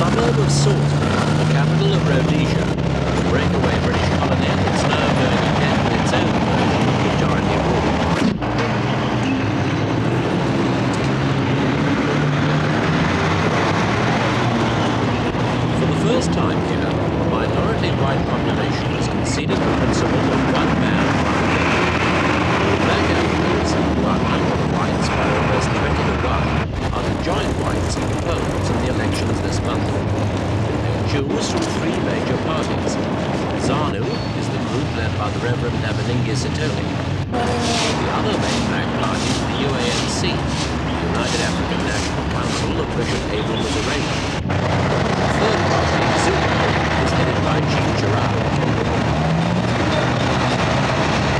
suburb of Sithole, the capital of Rhodesia, the breakaway British colony that's now going ahead with its own version of majority rule. For the first time here, a minority white population has conceded the principle of one man, one vote. Black Africans, who outnumber the whites by almost 20 to 1, are to join whites in the polls in the elections this month. Choose from three major parties. ZANU is the group led by the Reverend Sithole. The other main black party is the UANC, the United African National Council of Bishop Abel Muzorewa. The third party, Zimbabwe, is headed by Chief Chirau.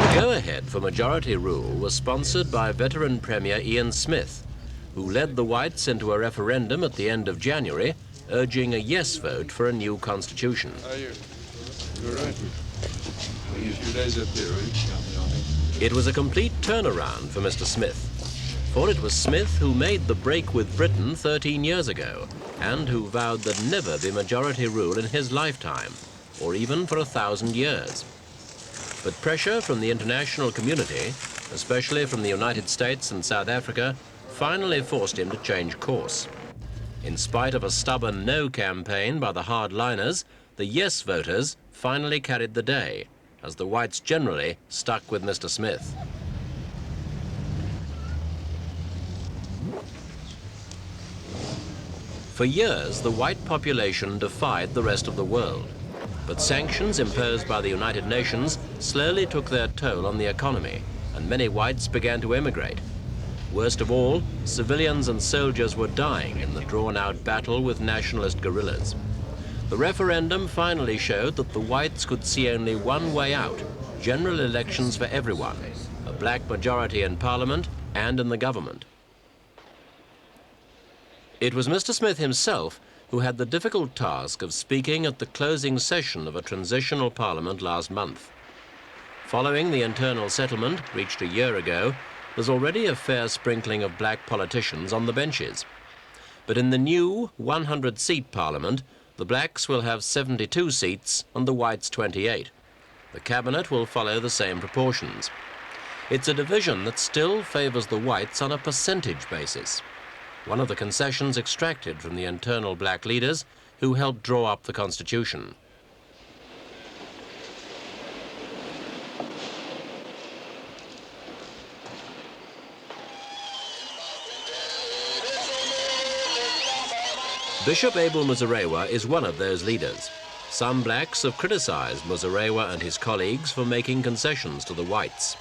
The go-ahead for majority rule was sponsored by veteran Premier Ian Smith, who led the whites into a referendum at the end of January, urging a yes vote for a new constitution. It was a complete turnaround for Mr. Smith, for it was Smith who made the break with Britain 13 years ago, and who vowed there'd never be majority rule in his lifetime, or even for 1,000 years. But pressure from the international community, especially from the United States and South Africa, finally forced him to change course. In spite of a stubborn no campaign by the hardliners, the yes voters finally carried the day, as the whites generally stuck with Mr. Smith. For years, the white population defied the rest of the world, but sanctions imposed by the United Nations slowly took their toll on the economy, and many whites began to emigrate. Worst of all, civilians and soldiers were dying in the drawn-out battle with nationalist guerrillas. The referendum finally showed that the whites could see only one way out: general elections for everyone, a black majority in Parliament and in the government. It was Mr. Smith himself who had the difficult task of speaking at the closing session of a transitional Parliament last month. Following the internal settlement reached a year ago, there's already a fair sprinkling of black politicians on the benches. But in the new 100-seat Parliament, the blacks will have 72 seats and the whites 28. The cabinet will follow the same proportions. It's a division that still favours the whites on a percentage basis, one of the concessions extracted from the internal black leaders who helped draw up the constitution. Bishop Abel Muzorewa is one of those leaders. Some blacks have criticised Muzorewa and his colleagues for making concessions to the whites.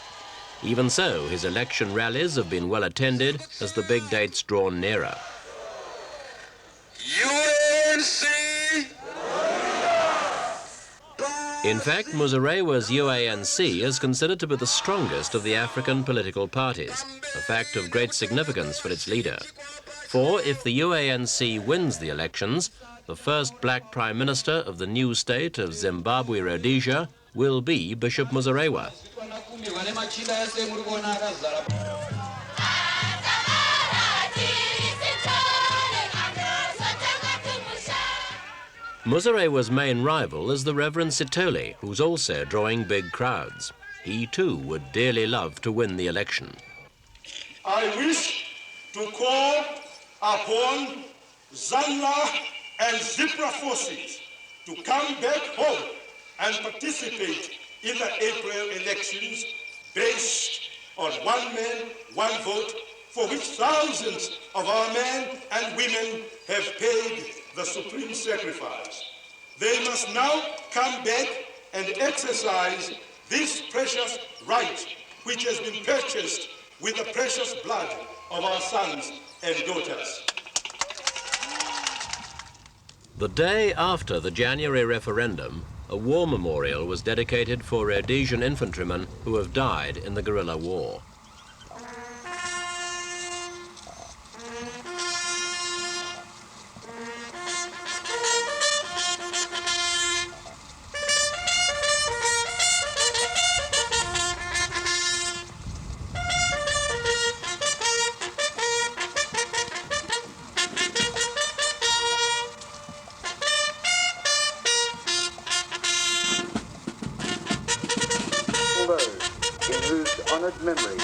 Even so, his election rallies have been well attended as the big dates drawn nearer. UANC! In fact, Muzorewa's UANC is considered to be the strongest of the African political parties, a fact of great significance for its leader. For if the UANC wins the elections, the first black prime minister of the new state of Zimbabwe-Rhodesia will be Bishop Muzorewa. Muzorewa's main rival is the Reverend Sithole, who's also drawing big crowds. He too would dearly love to win the election. I wish to call upon Zanla and Zipra forces to come back home and participate in the April elections based on one man, one vote, for which thousands of our men and women have paid the supreme sacrifice. They must now come back and exercise this precious right which has been purchased with the precious blood of our sons and daughters. The day after the January referendum, a war memorial was dedicated for Rhodesian infantrymen who have died in the guerrilla war. memory.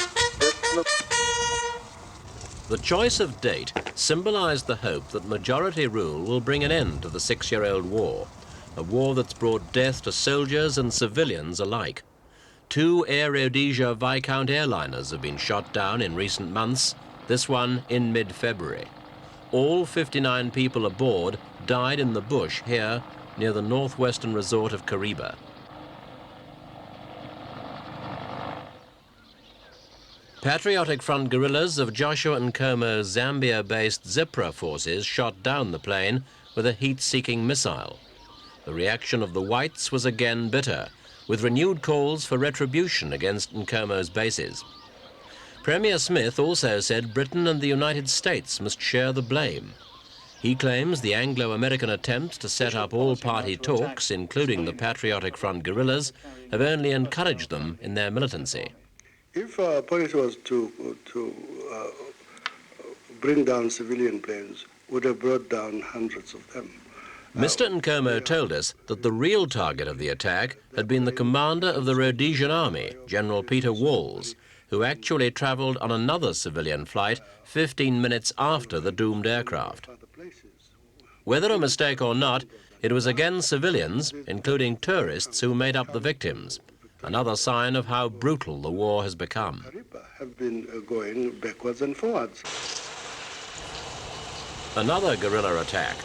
The choice of date symbolized the hope that majority rule will bring an end to the 6-year-old war, a war that's brought death to soldiers and civilians alike. 2 Air Rhodesia Viscount airliners have been shot down in recent months, this one in mid-February. All 59 people aboard died in the bush here near the northwestern resort of Kariba. Patriotic Front guerrillas of Joshua Nkomo's Zambia-based Zipra forces shot down the plane with a heat-seeking missile. The reaction of the whites was again bitter, with renewed calls for retribution against Nkomo's bases. Premier Smith also said Britain and the United States must share the blame. He claims the Anglo-American attempts to set up all-party talks, including the Patriotic Front guerrillas, have only encouraged them in their militancy. If our policy was to bring down civilian planes, would have brought down hundreds of them. Mr. Nkomo told us that the real target of the attack had been the commander of the Rhodesian army, General Peter Walls, who actually travelled on another civilian flight 15 minutes after the doomed aircraft. Whether a mistake or not, it was again civilians, including tourists, who made up the victims. Another sign of how brutal the war has become. Have been going backwards and forwards. Another guerrilla attack,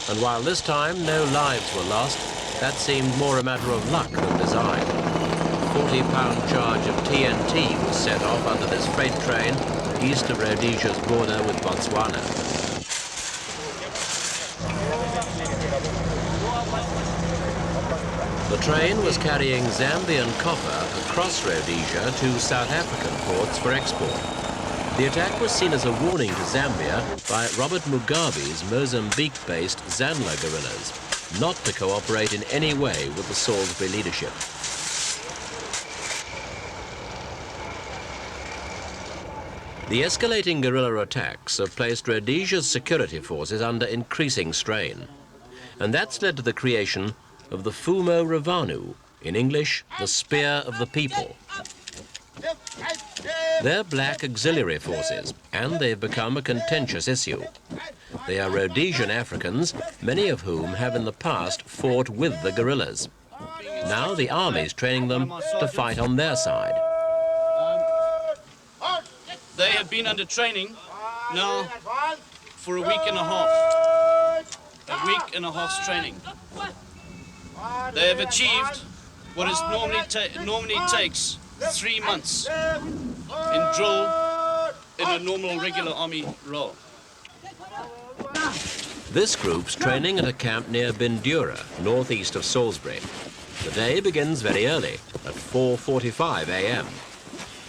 and while this time no lives were lost, that seemed more a matter of luck than design. A 40-pound charge of TNT was set off under this freight train east of Rhodesia's border with Botswana. The train was carrying Zambian copper across Rhodesia to South African ports for export. The attack was seen as a warning to Zambia by Robert Mugabe's Mozambique-based Zanla guerrillas not to cooperate in any way with the Salisbury leadership. The escalating guerrilla attacks have placed Rhodesia's security forces under increasing strain, and that's led to the creation of the Fumo Ravanu, in English, the Spear of the People. They're black auxiliary forces, and they've become a contentious issue. They are Rhodesian Africans, many of whom have in the past fought with the guerrillas. Now the army's training them to fight on their side. They have been under training now for a week and a half. A week and a half's training. They have achieved what is normally takes 3 months in drill in a normal regular army role. This group's training at a camp near Bindura, northeast of Salisbury. The day begins very early, at 4:45 a.m.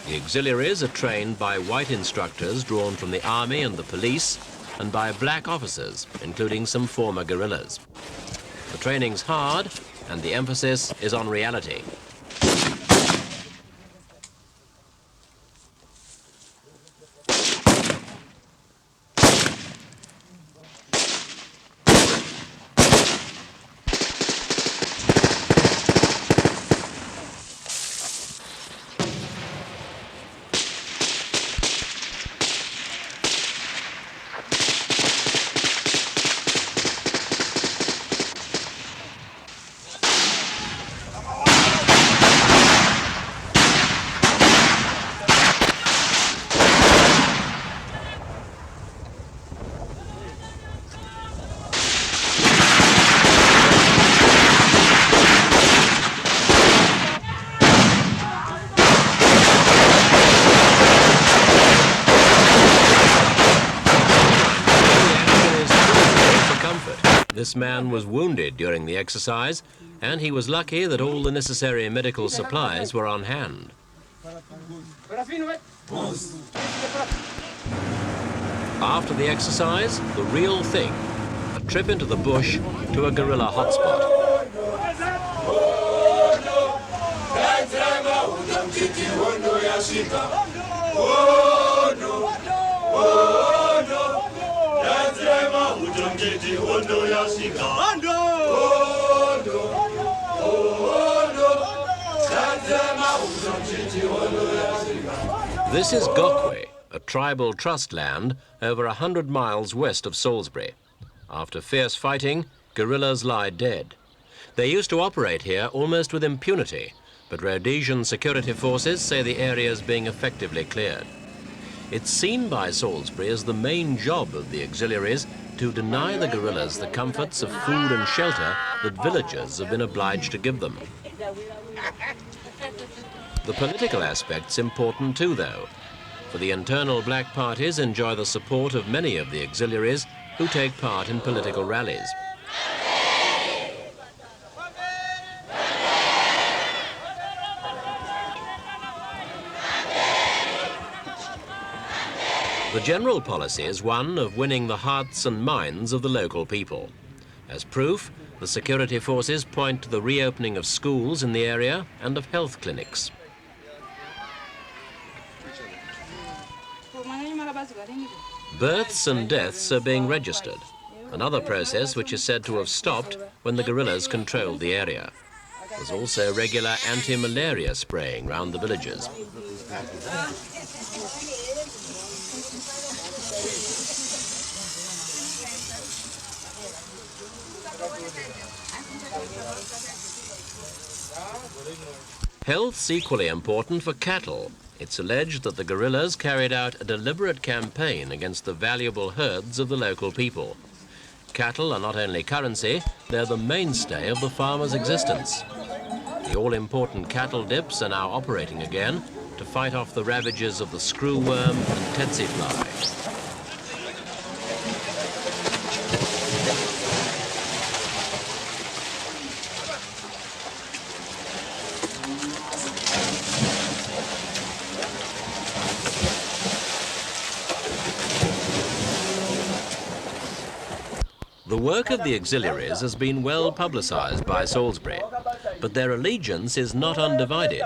The auxiliaries are trained by white instructors drawn from the army and the police, and by black officers, including some former guerrillas. The training's hard, and the emphasis is on reality. This man was wounded during the exercise, and he was lucky that all the necessary medical supplies were on hand. After the exercise, the real thing, a trip into the bush to a guerrilla hotspot. This is Gokwe, a tribal trust land over 100 miles west of Salisbury. After fierce fighting, guerrillas lie dead. They used to operate here almost with impunity, but Rhodesian security forces say the area is being effectively cleared. It's seen by Salisbury as the main job of the auxiliaries to deny the guerrillas the comforts of food and shelter that villagers have been obliged to give them. The political aspect's important too, though, for the internal black parties enjoy the support of many of the auxiliaries who take part in political rallies. The general policy is one of winning the hearts and minds of the local people. As proof, the security forces point to the reopening of schools in the area and of health clinics. Births and deaths are being registered, another process which is said to have stopped when the guerrillas controlled the area. There's also regular anti-malaria spraying round the villages. Health's equally important for cattle. It's alleged that the guerrillas carried out a deliberate campaign against the valuable herds of the local people. Cattle are not only currency, they're the mainstay of the farmer's existence. The all-important cattle dips are now operating again to fight off the ravages of the screwworm and tsetse fly. The work of the auxiliaries has been well publicised by Salisbury, but their allegiance is not undivided.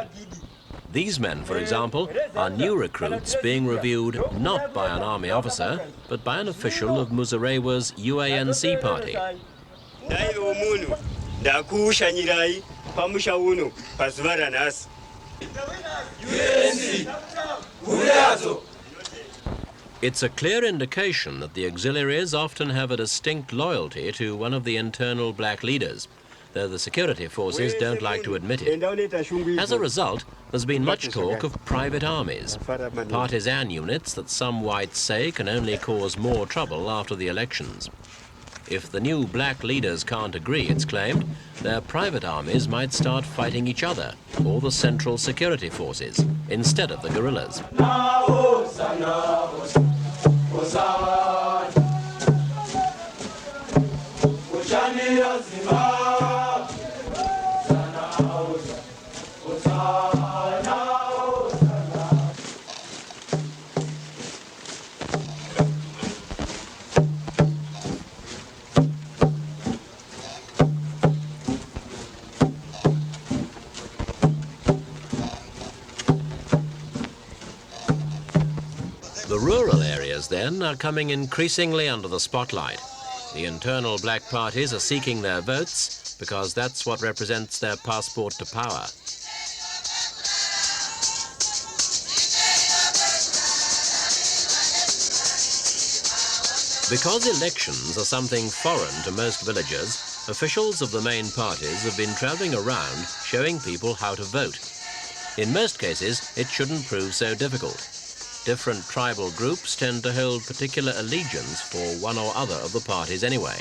These men, for example, are new recruits being reviewed not by an army officer, but by an official of Muzorewa's UANC party. It's a clear indication that the auxiliaries often have a distinct loyalty to one of the internal black leaders, though the security forces don't like to admit it. As a result, there's been much talk of private armies, partisan units that some whites say can only cause more trouble after the elections. If the new black leaders can't agree, it's claimed, their private armies might start fighting each other or the central security forces instead of the guerrillas. The rural areas, then, are coming increasingly under the spotlight. The internal black parties are seeking their votes because that's what represents their passport to power. Because elections are something foreign to most villagers, officials of the main parties have been travelling around showing people how to vote. In most cases, it shouldn't prove so difficult. Different tribal groups tend to hold particular allegiance for one or other of the parties anyway.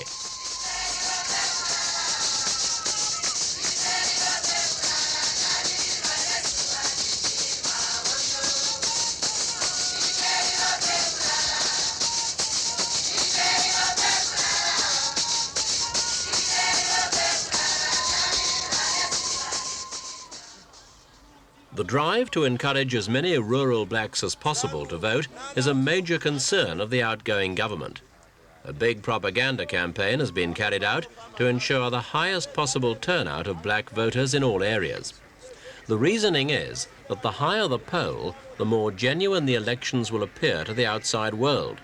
The drive to encourage as many rural blacks as possible to vote is a major concern of the outgoing government. A big propaganda campaign has been carried out to ensure the highest possible turnout of black voters in all areas. The reasoning is that the higher the poll, the more genuine the elections will appear to the outside world.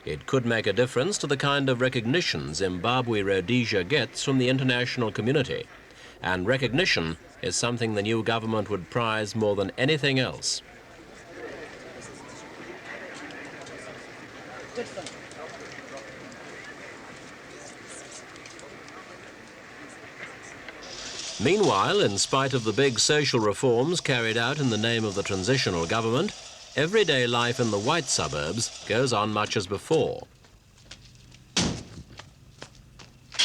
It could make a difference to the kind of recognition Zimbabwe-Rhodesia gets from the international community, and recognition is something the new government would prize more than anything else. Meanwhile, in spite of the big social reforms carried out in the name of the transitional government, everyday life in the white suburbs goes on much as before.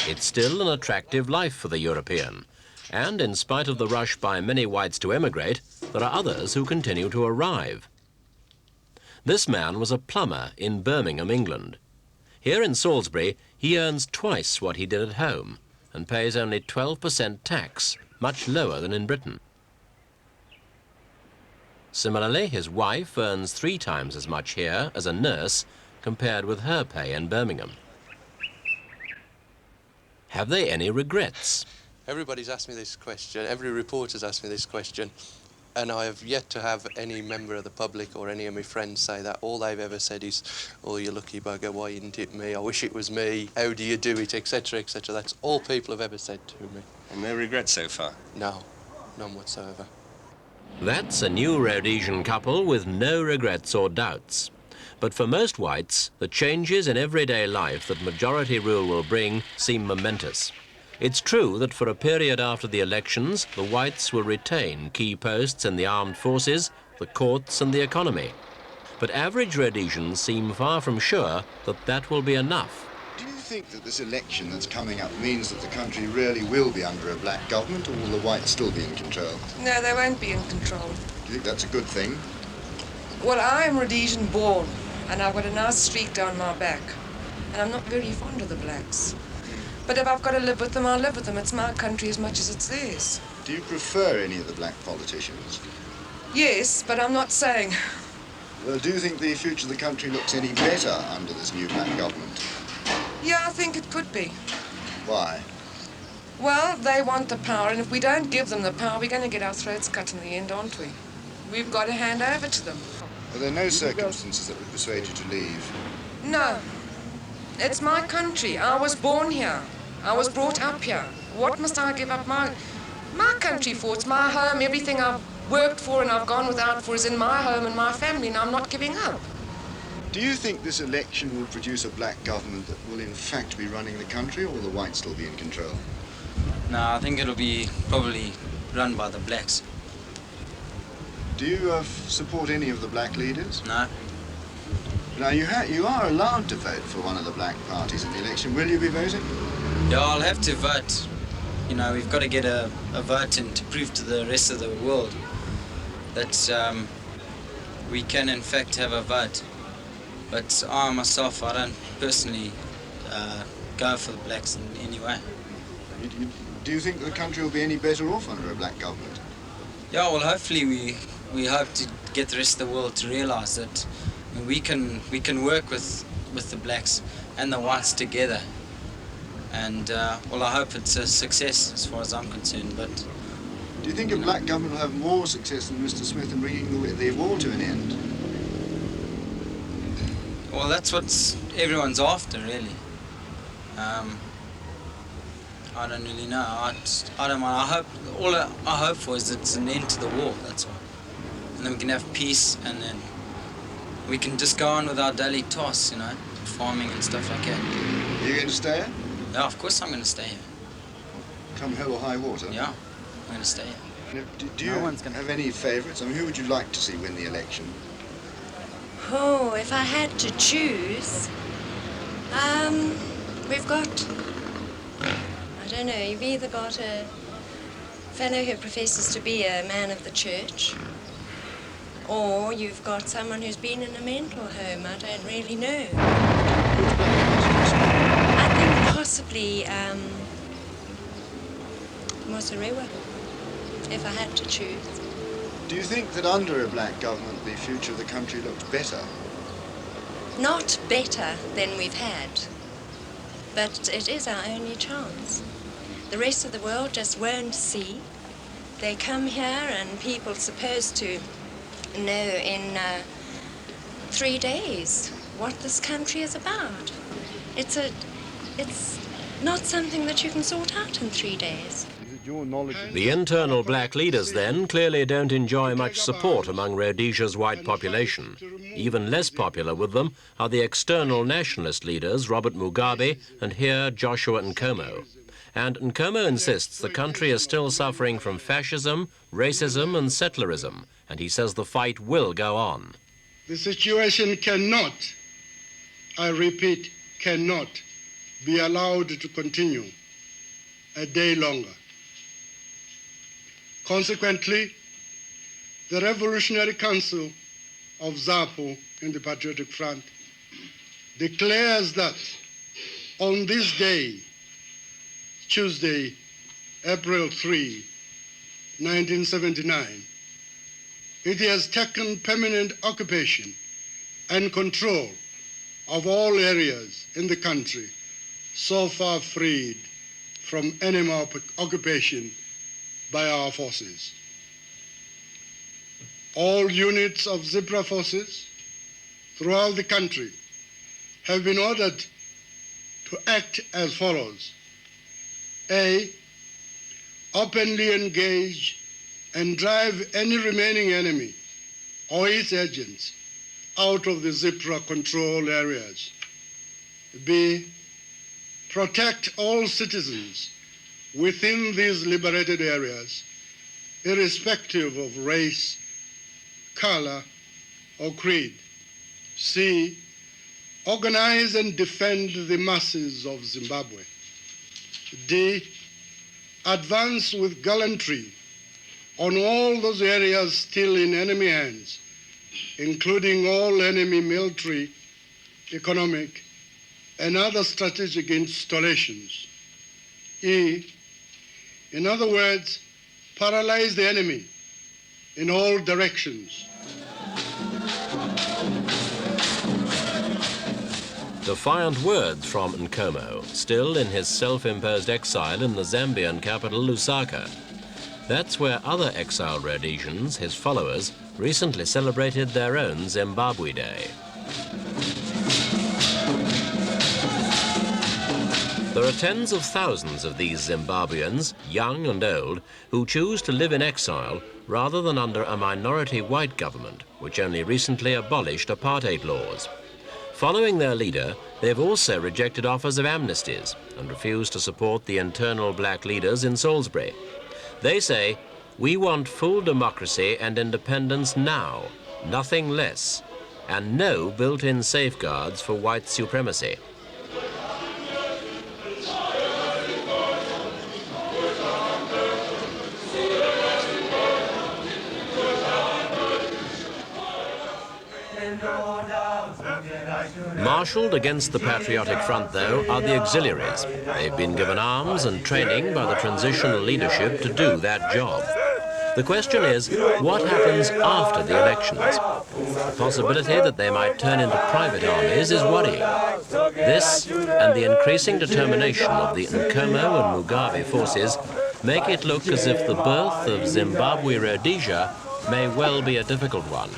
It's still an attractive life for the European, and in spite of the rush by many whites to emigrate, there are others who continue to arrive. This man was a plumber in Birmingham, England. Here in Salisbury, he earns twice what he did at home and pays only 12% tax, much lower than in Britain. Similarly, his wife earns 3 times as much here as a nurse compared with her pay in Birmingham. Have they any regrets? Everybody's asked me this question, every reporter's asked me this question, and I have yet to have any member of the public or any of my friends say that. All they've ever said is, "Oh, you lucky bugger, why isn't it me? I wish it was me. How do you do it?" etc., etc. That's all people have ever said to me. And no regrets so far? No, none whatsoever. That's a new Rhodesian couple with no regrets or doubts. But for most whites, the changes in everyday life that majority rule will bring seem momentous. It's true that for a period after the elections, the whites will retain key posts in the armed forces, the courts and the economy. But average Rhodesians seem far from sure that that will be enough. Do you think that this election that's coming up means that the country really will be under a black government, or will the whites still be in control? No, they won't be in control. Do you think that's a good thing? Well, I am Rhodesian born, and I've got a nice streak down my back. And I'm not very fond of the blacks. But if I've got to live with them, I'll live with them. It's my country as much as it's theirs. Do you prefer any of the black politicians? Yes, but I'm not saying. Well, do you think the future of the country looks any better under this new black government? Yeah, I think it could be. Why? Well, they want the power, and if we don't give them the power, we're going to get our throats cut in the end, aren't we? We've got to hand over to them. Are there no circumstances that would persuade you to leave? No. It's my country. I was born here. I was brought up here. What must I give up my country for? It's my home. Everything I've worked for and I've gone without for is in my home and my family, and I'm not giving up. Do you think this election will produce a black government that will in fact be running the country, or will the whites still be in control? No, I think it'll be probably run by the blacks. Do you support any of the black leaders? No. Now, you are allowed to vote for one of the black parties in the election. Will you be voting? Yeah, I'll have to vote. You know, we've got to get a vote in to prove to the rest of the world that we can in fact have a vote. But I myself, I don't personally go for the blacks in any way. Do you think the country will be any better off under a black government? Yeah, well, hopefully we hope to get the rest of the world to realise that we can work with the blacks and the whites together. And well, I hope it's a success as far as I'm concerned. But do you think a black government will have more success than Mr. Smith in bringing the war to an end? Well, that's what everyone's after, really. I don't really know. I don't mind. All I hope for is that it's an end to the war. That's all. And then we can have peace, and then we can just go on with our daily tasks, you know, farming and stuff like that. Are you going to stay here? Yeah, of course I'm going to stay here. Come hell or high water? Yeah, I'm going to stay here. Do you have any favourites? I mean, who would you like to see win the election? Oh, if I had to choose, we've got, I don't know, you've either got a fellow who professes to be a man of the church, or you've got someone who's been in a mental home. I don't really know. I think possibly Muzorewa, if I had to choose. Do you think that under a black government the future of the country looks better? Not better than we've had, but it is our only chance. The rest of the world just won't see. They come here and people are supposed to know in 3 days what this country is about. It's not something that you can sort out in 3 days. The internal black leaders, then, clearly don't enjoy much support among Rhodesia's white population. Even less popular with them are the external nationalist leaders, Robert Mugabe and here Joshua Nkomo. And Nkomo insists the country is still suffering from fascism, racism and settlerism, and he says the fight will go on. The situation cannot, I repeat, cannot be allowed to continue a day longer. Consequently, the Revolutionary Council of ZAPU in the Patriotic Front declares that on this day, Tuesday, April 3, 1979, it has taken permanent occupation and control of all areas in the country so far freed from enemy occupation by our forces. All units of Zebra forces throughout the country have been ordered to act as follows. A, openly engage and drive any remaining enemy or its agents out of the Zebra control areas. B, protect all citizens within these liberated areas, irrespective of race, color, or creed. C, organize and defend the masses of Zimbabwe. D, advance with gallantry on all those areas still in enemy hands, including all enemy military, economic, and other strategic installations. E, in other words, paralyze the enemy in all directions. Defiant words from Nkomo, still in his self-imposed exile in the Zambian capital, Lusaka. That's where other Exile Rhodesians, his followers, recently celebrated their own Zimbabwe Day. There are tens of thousands of these Zimbabweans, young and old, who choose to live in exile rather than under a minority white government, which only recently abolished apartheid laws. Following their leader, they've also rejected offers of amnesties and refused to support the internal black leaders in Salisbury. They say, we want full democracy and independence now, nothing less, and no built-in safeguards for white supremacy. Marshalled against the Patriotic Front, though, are the auxiliaries. They've been given arms and training by the transitional leadership to do that job. The question is, what happens after the elections? The possibility that they might turn into private armies is worrying. This, and the increasing determination of the Nkomo and Mugabe forces, make it look as if the birth of Zimbabwe-Rhodesia may well be a difficult one.